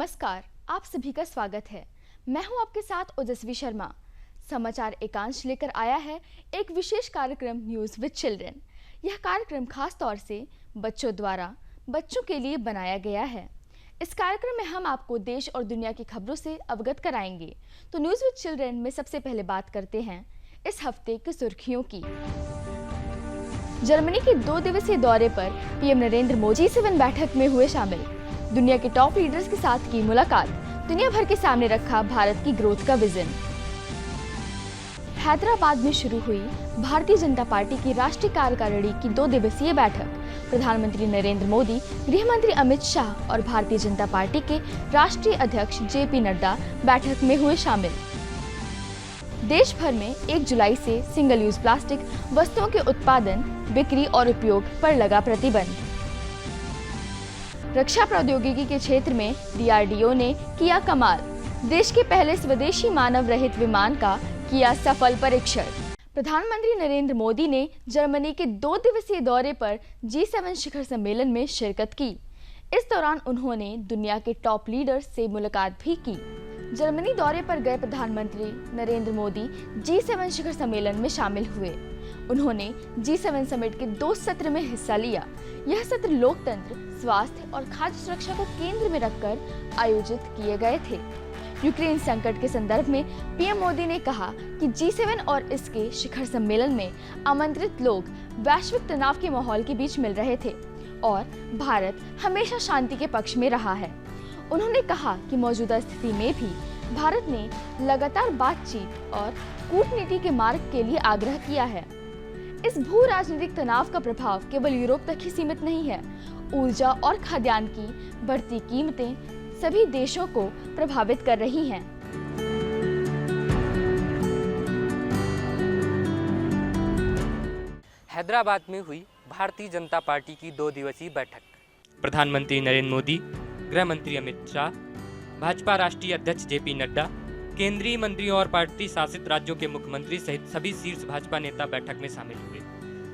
नमस्कार, आप सभी का स्वागत है। मैं हूं आपके साथ ओजस्वी शर्मा। समाचार एकांश लेकर आया है एक विशेष कार्यक्रम न्यूज़ विद चिल्ड्रन। यह कार्यक्रम खास तौर से बच्चों द्वारा बच्चों के लिए बनाया गया है। इस कार्यक्रम में हम आपको देश और दुनिया की खबरों से अवगत कराएंगे। तो न्यूज़ विद चिल्ड्रन में सबसे पहले बात करते हैं इस हफ्ते की सुर्खियों की। जर्मनी के 2 दिवसीय दौरे पर पीएम नरेंद्र मोदी G7 बैठक में हुए शामिल। दुनिया के टॉप लीडर्स के साथ की मुलाकात, दुनिया भर के सामने रखा भारत की ग्रोथ का विजन। हैदराबाद में शुरू हुई भारतीय जनता पार्टी की राष्ट्रीय कार्यकारिणी की 2 दिवसीय बैठक। प्रधानमंत्री नरेंद्र मोदी, गृह मंत्री अमित शाह और भारतीय जनता पार्टी के राष्ट्रीय अध्यक्ष JP नड्डा बैठक में हुए शामिल। देश भर में 1 जुलाई से सिंगल यूज प्लास्टिक वस्तुओं के उत्पादन, बिक्री और उपयोग पर लगा प्रतिबंध। रक्षा प्रौद्योगिकी के क्षेत्र में DRDO ने किया कमाल। देश के पहले स्वदेशी मानव रहित विमान का किया सफल परीक्षण। प्रधानमंत्री नरेंद्र मोदी ने जर्मनी के 2 दिवसीय दौरे पर G7 शिखर सम्मेलन में शिरकत की। इस दौरान उन्होंने दुनिया के टॉप लीडर्स से मुलाकात भी की। जर्मनी दौरे पर गए प्रधानमंत्री नरेंद्र मोदी G7 शिखर सम्मेलन में शामिल हुए। उन्होंने G7 समिट के 2 सत्र में हिस्सा लिया। यह सत्र लोकतंत्र, स्वास्थ्य और खाद्य सुरक्षा को केंद्र में रखकर आयोजित किए गए थे। यूक्रेन संकट के संदर्भ में पीएम मोदी ने कहा कि G7 और इसके शिखर सम्मेलन में आमंत्रित लोग वैश्विक तनाव के माहौल के बीच मिल रहे थे और भारत हमेशा शांति के पक्ष में रहा है। उन्होंने कहा कि मौजूदा स्थिति में भी भारत ने लगातार बातचीत और कूटनीति के मार्ग के लिए आग्रह किया है। इस भू राजनीतिक तनाव का प्रभाव केवल यूरोप तक ही सीमित नहीं है। ऊर्जा और खाद्यान्न की बढ़ती कीमतें सभी देशों को प्रभावित कर रही हैं। हैदराबाद में हुई भारतीय जनता पार्टी की 2 दिवसीय बैठक। प्रधानमंत्री नरेंद्र मोदी, गृह मंत्री अमित शाह, भाजपा राष्ट्रीय अध्यक्ष JP नड्डा, केंद्रीय मंत्री और पार्टी शासित राज्यों के मुख्यमंत्री सहित सभी शीर्ष भाजपा नेता बैठक में शामिल हुए।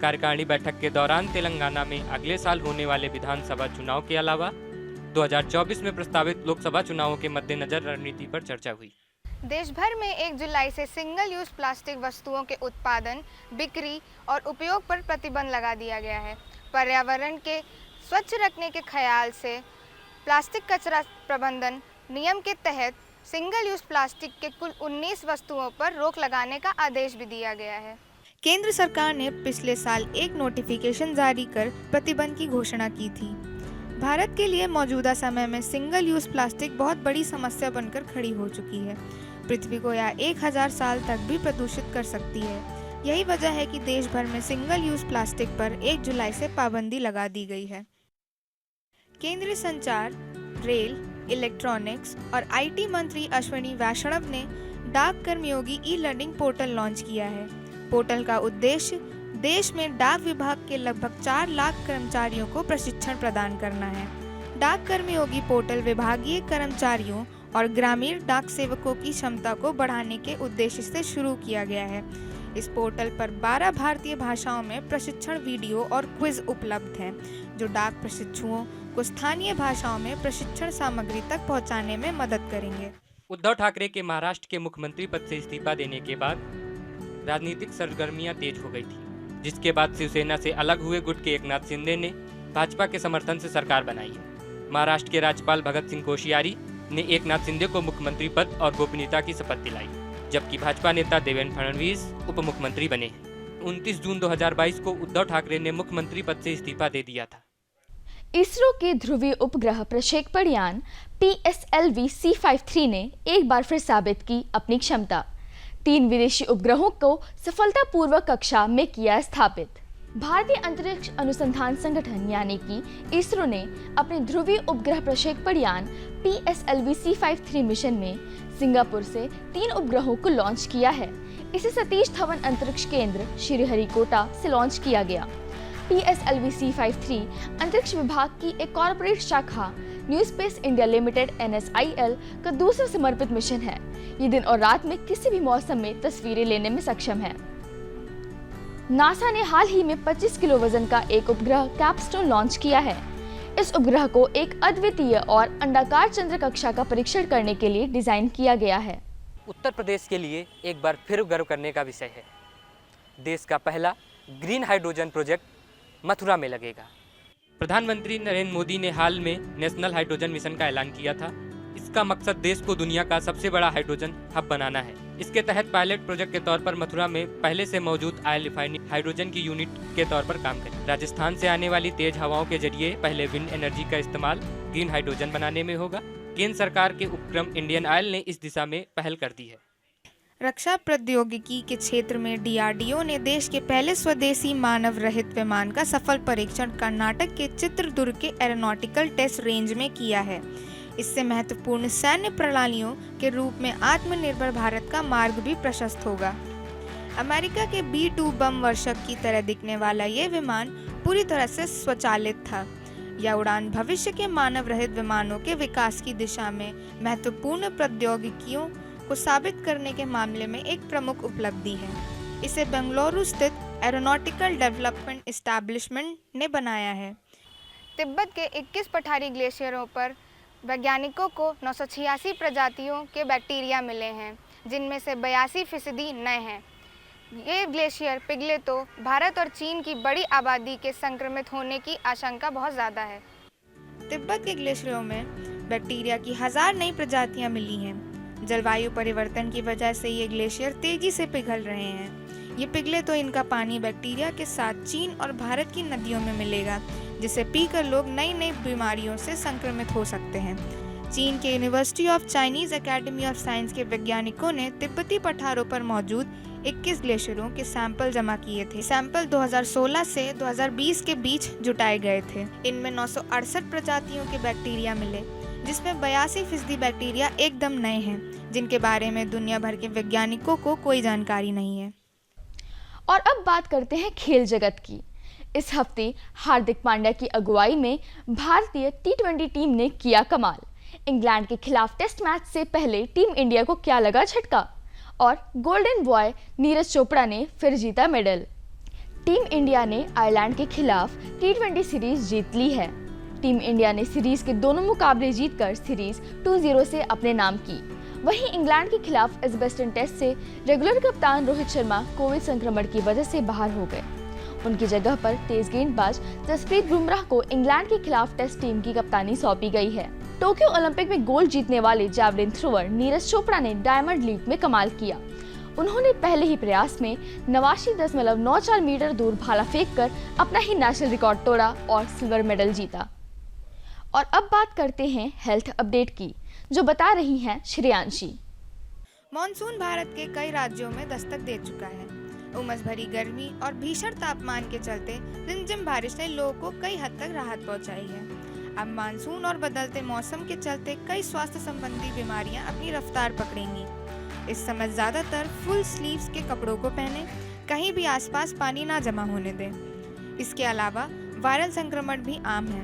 कार्यकारिणी बैठक के दौरान तेलंगाना में अगले साल होने वाले विधानसभा चुनाव के अलावा 2024 में प्रस्तावित लोकसभा चुनावों के मद्देनजर रणनीति पर चर्चा हुई। देश भर में 1 जुलाई से सिंगल यूज प्लास्टिक वस्तुओं के उत्पादन, बिक्री और उपयोग पर प्रतिबंध लगा दिया गया है। पर्यावरण के स्वच्छ रखने के ख्याल से प्लास्टिक कचरा प्रबंधन नियम के तहत सिंगल यूज प्लास्टिक के कुल 19 वस्तुओं पर रोक लगाने का आदेश भी दिया गया है। केंद्र सरकार ने पिछले साल एक नोटिफिकेशन जारी कर प्रतिबंध की घोषणा की थी। भारत के लिए मौजूदा समय में सिंगल यूज प्लास्टिक बहुत बड़ी समस्या बनकर खड़ी हो चुकी है। पृथ्वी को यह 1000 साल तक भी प्रदूषित कर सकती है। यही वजह है कि देश भर में सिंगल यूज प्लास्टिक पर 1 जुलाई से पाबंदी लगा दी गई है। केंद्रीय संचार, रेल, इलेक्ट्रॉनिक्स और IT मंत्री अश्विनी वैष्णव ने डाक कर्मयोगी ई-लर्निंग पोर्टल लॉन्च किया है। पोर्टल का उद्देश्य देश में डाक विभाग के लगभग 4 लाख कर्मचारियों को प्रशिक्षण प्रदान करना है। डाक कर्मयोगी पोर्टल विभागीय कर्मचारियों और ग्रामीण डाक सेवकों की क्षमता को बढ़ाने के उद्देश्य से शुरू किया गया है। इस पोर्टल पर 12 भारतीय भाषाओं में प्रशिक्षण वीडियो और क्विज उपलब्ध हैं, जो डाक प्रशिक्षुओं को स्थानीय भाषाओं में प्रशिक्षण सामग्री तक पहुंचाने में मदद करेंगे। उद्धव ठाकरे के महाराष्ट्र के मुख्यमंत्री पद से इस्तीफा देने के बाद राजनीतिक सरगर्मियां तेज हो गई थी, जिसके बाद शिवसेना से अलग हुए गुट के एकनाथ शिंदे ने भाजपा के समर्थन से सरकार बनाई है। महाराष्ट्र के राज्यपाल भगत सिंह कोश्यारी ने एकनाथ शिंदे को मुख्यमंत्री पद और गोपनीयता की शपथ दिलाई, जबकि भाजपा नेता देवेंद्र फडणवीस उप मुख्यमंत्री बने। 29 जून 2022 को उद्धव ठाकरे ने मुख्यमंत्री पद से इस्तीफा दे दिया था। इसरो के ध्रुवीय उपग्रह प्रक्षेपण यान PSLV C53 ने एक बार फिर साबित की अपनी क्षमता। 3 विदेशी उपग्रहों को सफलतापूर्वक कक्षा में किया स्थापित। भारतीय अंतरिक्ष अनुसंधान संगठन यानी कि इसरो ने अपने ध्रुवीय उपग्रह प्रक्षेपण यान PSLV C53 मिशन में सिंगापुर से 3 उपग्रहों को लॉन्च किया है। इसे सतीश धवन अंतरिक्ष केंद्र श्रीहरिकोटा से लॉन्च किया गया। PSLV C53 अंतरिक्ष विभाग की एक कॉर्पोरेट शाखा new space India limited NSIL का दूसरा समर्पित मिशन है। ये दिन और रात में किसी भी मौसम में तस्वीरें लेने में सक्षम है। नासा ने हाल ही में 25 किलो वजन का एक उपग्रह कैपस्टोन लॉन्च किया है। इस उपग्रह को एक अद्वितीय और अंडाकार चंद्र कक्षा का परीक्षण करने के लिए डिजाइन किया गया है। उत्तर प्रदेश के लिए एक बार फिर गर्व करने का विषय है। देश का पहला ग्रीन हाइड्रोजन प्रोजेक्ट मथुरा में लगेगा। प्रधानमंत्री नरेंद्र मोदी ने हाल में नेशनल हाइड्रोजन मिशन का ऐलान किया था। इसका मकसद देश को दुनिया का सबसे बड़ा हाइड्रोजन हब बनाना है। इसके तहत पायलट प्रोजेक्ट के तौर पर मथुरा में पहले से मौजूद ऑयल रिफाइनिंग हाइड्रोजन की यूनिट के तौर पर काम करेगी। राजस्थान से आने वाली तेज हवाओं के जरिए पहले विंड एनर्जी का इस्तेमाल ग्रीन हाइड्रोजन बनाने में होगा। केंद्र सरकार के उपक्रम इंडियन ऑयल ने इस दिशा में पहल कर दी है। रक्षा प्रौद्योगिकी के क्षेत्र में डीआरडीओ ने देश के पहले स्वदेशी मानव रहित विमान का सफल परीक्षण कर्नाटक के चित्रदुर्ग के एरोनॉटिकल टेस्ट रेंज में किया है। इससे महत्वपूर्ण सैन्य प्रणालियों के रूप में आत्मनिर्भर भारत का मार्ग भी प्रशस्त होगा। अमेरिका के B-2 बम वर्षक की तरह दिखने वाला ये विमान पूरी तरह से स्वचालित था। यह उड़ान भविष्य के मानव रहित विमानों के विकास की दिशा में महत्वपूर्ण प्रौद्योगिकियों को साबित करने के मामले में एक प्रमुख उपलब्धि है। इसे बेंगलुरु स्थित एरोनॉटिकल डेवलपमेंट एस्टैब्लिशमेंट ने बनाया है। तिब्बत के 21 पठारी ग्लेशियरों पर वैज्ञानिकों को 986 प्रजातियों के बैक्टीरिया मिले हैं, जिनमें से 82% नए हैं। ये ग्लेशियर पिघले तो भारत और चीन की बड़ी आबादी के संक्रमित होने की आशंका बहुत ज़्यादा है। तिब्बत के ग्लेशियरों में बैक्टीरिया की 1000 नई प्रजातियां मिली हैं। जलवायु परिवर्तन की वजह से ये ग्लेशियर तेजी से पिघल रहे हैं। ये पिघले तो इनका पानी बैक्टीरिया के साथ चीन और भारत की नदियों में मिलेगा, जिसे पीकर लोग नई नई बीमारियों से संक्रमित हो सकते हैं। चीन के university of Chinese academy of science के वैज्ञानिकों ने तिब्बती पठारों पर मौजूद 21 ग्लेशियरों के सैंपल जमा किए थे। सैंपल 2016 से 2020 के बीच जुटाए गए थे। इनमें 968 प्रजातियों के बैक्टीरिया मिले, जिसमें 82% बैक्टीरिया एकदम नए हैं, जिनके बारे में दुनिया भर के वैज्ञानिकों को कोई जानकारी नहीं है। और अब बात करते हैं खेल जगत की। इस हफ्ते हार्दिक पांड्या की अगुवाई में भारतीय T20 टीम ने किया कमाल। इंग्लैंड के खिलाफ टेस्ट मैच से पहले टीम इंडिया को क्या लगा झटका, और गोल्डन बॉय नीरज चोपड़ा ने फिर जीता मेडल। टीम इंडिया ने आयरलैंड के खिलाफ T20 सीरीज जीत ली है। टीम इंडिया ने सीरीज के दोनों मुकाबले जीतकर सीरीज 2-0 से अपने नाम की। वहीं इंग्लैंड के खिलाफ एजबेस्टन टेस्ट से रेगुलर कप्तान रोहित शर्मा कोविड संक्रमण की वजह से बाहर हो गए। उनकी जगह पर तेज गेंदबाज जसप्रीत बुमराह को इंग्लैंड के खिलाफ टेस्ट टीम की कप्तानी सौंपी गई है। टोक्यो ओलंपिक में गोल्ड जीतने वाले जैवलिन थ्रोअर नीरज चोपड़ा ने डायमंड लीग में कमाल किया। उन्होंने पहले ही प्रयास में 89.94 मीटर दूर भाला फेंककर अपना ही नेशनल रिकॉर्ड तोड़ा और सिल्वर मेडल जीता। और अब बात करते हैं हेल्थ अपडेट की, जो बता रही हैं श्रेयांशी। मॉनसून भारत के कई राज्यों में दस्तक दे चुका है। उमस भरी गर्मी और भीषण तापमान के चलते रिमझिम बारिश ने लोगों को कई हद तक राहत पहुंचाई है। अब मानसून और बदलते मौसम के चलते कई स्वास्थ्य संबंधी बीमारियां अपनी रफ्तार पकड़ेंगी। इस समय ज्यादातर फुल स्लीव्स के कपड़ों को पहने, कहीं भी आसपास पानी ना जमा होने दें। इसके अलावा वायरल संक्रमण भी आम है।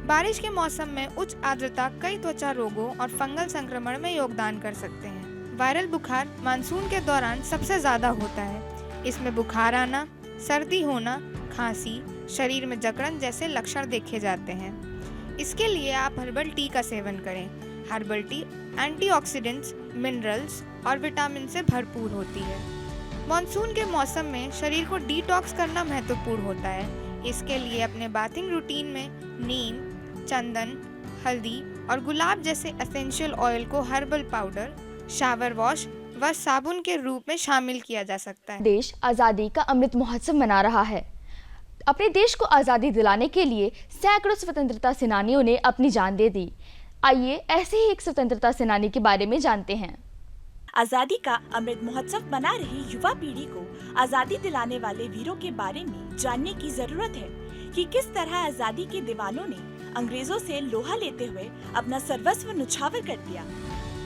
बारिश के मौसम में उच्च आर्द्रता कई त्वचा रोगों और फंगल संक्रमण में योगदान कर सकते हैं। वायरल बुखार मानसून के दौरान सबसे ज्यादा होता है। इसमें बुखार आना, सर्दी होना, खांसी, शरीर में जकड़न जैसे लक्षण देखे जाते हैं। इसके लिए आप हर्बल टी का सेवन करें। हर्बल टी एंटीऑक्सीडेंट्स, मिनरल्स और विटामिन से भरपूर होती है। मॉनसून के मौसम में शरीर को डिटॉक्स करना महत्वपूर्ण होता है। इसके लिए अपने बाथिंग रूटीन में नीम, चंदन, हल्दी और गुलाब जैसे एसेंशियल ऑयल को हर्बल पाउडर, शावर वॉश व साबुन के रूप में शामिल किया जा सकता है। देश आज़ादी का अमृत महोत्सव मना रहा है। अपने देश को आज़ादी दिलाने के लिए सैकड़ों स्वतंत्रता सेनानियों ने अपनी जान दे दी। आइए ऐसे ही एक स्वतंत्रता सेनानी के बारे में जानते हैं। आजादी का अमृत महोत्सव मना रही युवा पीढ़ी को आजादी दिलाने वाले वीरों के बारे में जानने की जरूरत है कि किस तरह आजादी के दीवानों ने अंग्रेजों से लोहा लेते हुए अपना सर्वस्व न्यौछावर कर दिया।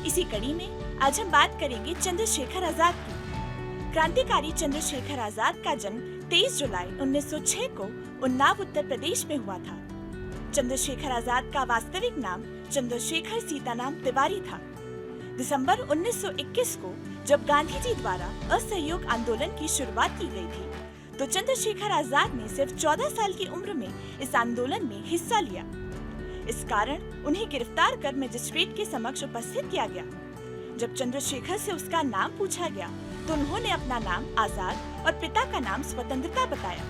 इसी कड़ी में आज हम बात करेंगे चंद्रशेखर आजाद की। क्रांतिकारी चंद्रशेखर आजाद का जन्म 23 जुलाई 1906 को उन्नाव उत्तर प्रदेश में हुआ था। चंद्रशेखर आजाद का वास्तविक नाम चंद्रशेखर सीताराम तिवारी था। दिसंबर 1921 को जब गांधी जी द्वारा असहयोग आंदोलन की शुरुआत की गई थी, तो चंद्रशेखर आजाद ने सिर्फ 14 साल की उम्र में इस आंदोलन में हिस्सा लिया। इस कारण उन्हें गिरफ्तार कर मजिस्ट्रेट के समक्ष उपस्थित किया गया। जब चंद्रशेखर से उसका नाम पूछा गया तो उन्होंने अपना नाम आजाद और पिता का नाम स्वतंत्रता बताया।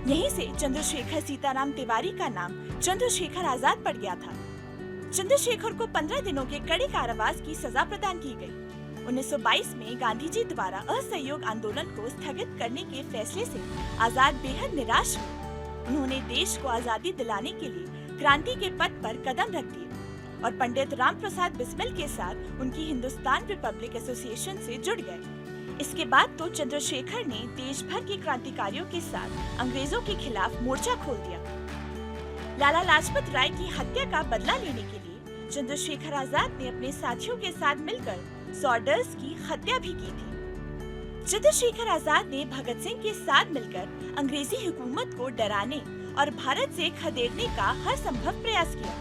यहीं से चंद्रशेखर सीताराम तिवारी का नाम चंद्रशेखर आजाद पड़ गया था। चंद्रशेखर को 15 दिनों के कड़े कारावास की सजा प्रदान की गई। 1922 में गांधी जी द्वारा असहयोग आंदोलन को स्थगित करने के फैसले से आजाद बेहद निराश हुए। उन्होंने देश को आजादी दिलाने के लिए क्रांति के पथ पर कदम रख दिए और पंडित राम प्रसाद बिस्मिल के साथ उनकी हिंदुस्तान रिपब्लिक एसोसिएशन से जुड़ गए। इसके बाद तो चंद्रशेखर ने देश भर के क्रांतिकारियों के साथ अंग्रेजों के खिलाफ मोर्चा खोल दिया। लाला लाजपत राय की हत्या का बदला लेने के लिए चंद्रशेखर आजाद ने अपने साथियों के साथ मिलकर सॉर्डर्स की हत्या भी की थी। चंद्रशेखर आजाद ने भगत सिंह के साथ मिलकर अंग्रेजी हुकूमत को डराने और भारत से खदेड़ने का हर संभव प्रयास किया।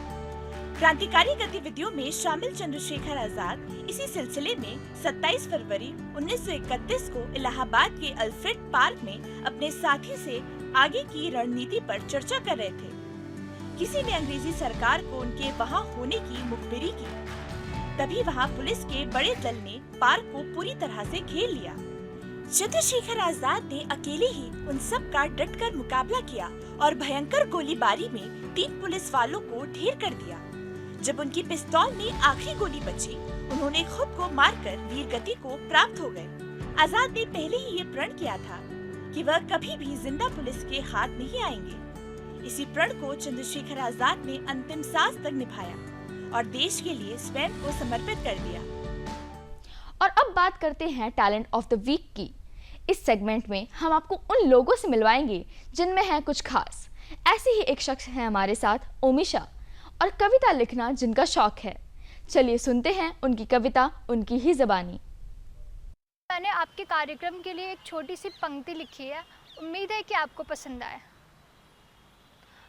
क्रांतिकारी गतिविधियों में शामिल चंद्रशेखर आजाद इसी सिलसिले में 27 फरवरी 1931 को इलाहाबाद के अल्फ्रेड पार्क में अपने साथी से आगे की रणनीति पर चर्चा कर रहे थे। किसी ने अंग्रेजी सरकार को उनके वहां होने की मुखबिरी की। तभी वहां पुलिस के बड़े दल ने पार्क को पूरी तरह से घेर लिया। चंद्रशेखर आजाद ने अकेले ही उन सब का डटकर मुकाबला किया और भयंकर गोलीबारी में 3 पुलिस वालों को ढेर कर दिया। जब उनकी पिस्तौल में आखिरी गोली बची, उन्होंने खुद को मारकर वीरगति को प्राप्त हो गए। आजाद ने पहले ही ये प्रण किया था कि वह कभी भी जिंदा पुलिस के हाथ नहीं आएंगे। इसी प्रण को चंद्रशेखर आजाद ने अंतिम सांस तक निभाया और देश के लिए स्वयं को समर्पित कर दिया। और अब बात करते हैं टैलेंट ऑफ द वीक की। इस सेगमेंट में हम आपको उन लोगों से मिलवाएंगे जिनमें है कुछ खास। ऐसे ही एक शख्स है हमारे साथ, ओमिशा, और कविता लिखना जिनका शौक है। चलिए सुनते हैं उनकी कविता उनकी ही ज़बानी। मैंने आपके कार्यक्रम के लिए एक छोटी सी पंक्ति लिखी है, उम्मीद है कि आपको पसंद आए।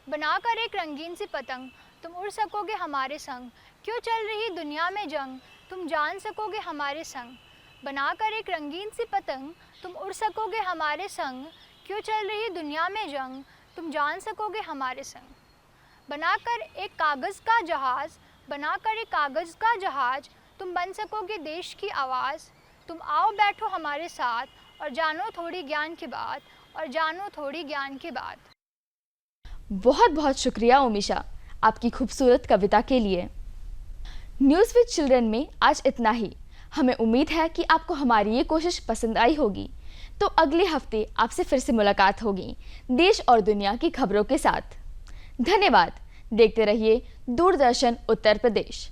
बनाकर एक रंगीन सी पतंग तुम उड़ सकोगे हमारे संग, क्यों चल रही दुनिया में जंग तुम जान सकोगे हमारे संग। बनाकर एक रंगीन सी पतंग तुम उड़ सकोगे हमारे संग, क्यों चल रही दुनिया में जंग तुम जान सकोगे हमारे संग। बनाकर एक कागज़ का जहाज़, बनाकर एक कागज़ का जहाज़ तुम बन सकोगे देश की आवाज़। तुम आओ बैठो हमारे साथ और जानो थोड़ी ज्ञान की बात, और जानो थोड़ी ज्ञान की बात। बहुत बहुत शुक्रिया ओमिशा आपकी खूबसूरत कविता के लिए। न्यूज़ विद चिल्ड्रन में आज इतना ही। हमें उम्मीद है कि आपको हमारी ये कोशिश पसंद आई होगी। तो अगले हफ्ते आपसे फिर से मुलाकात होगी देश और दुनिया की खबरों के साथ। धन्यवाद। देखते रहिए दूरदर्शन उत्तर प्रदेश।